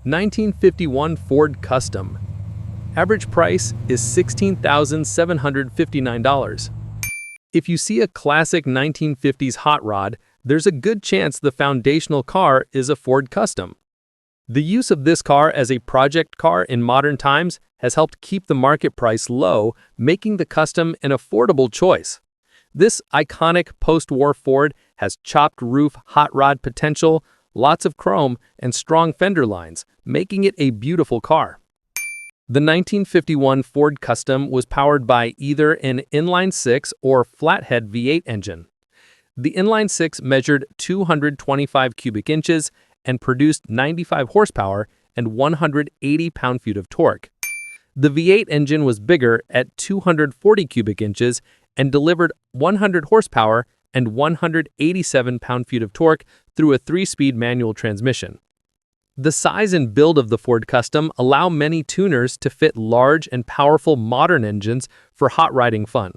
1951 Ford Custom. Average price is $16,759. If you see a classic 1950s hot rod, there's a good chance the foundational car is a Ford Custom. The use of this car as a project car in modern times has helped keep the market price low, making the Custom an affordable choice. This iconic post-war Ford has chopped roof hot rod potential, lots of chrome, and strong fender lines, making it a beautiful car. The 1951 Ford Custom was powered by either an inline-six or flathead V8 engine. The inline-six measured 225 cubic inches and produced 95 horsepower and 180 pound-feet of torque. The V8 engine was bigger at 240 cubic inches and delivered 100 horsepower and 187 pound-feet of torque through a 3-speed manual transmission. The size and build of the Ford Custom allow many tuners to fit large and powerful modern engines for hot riding fun.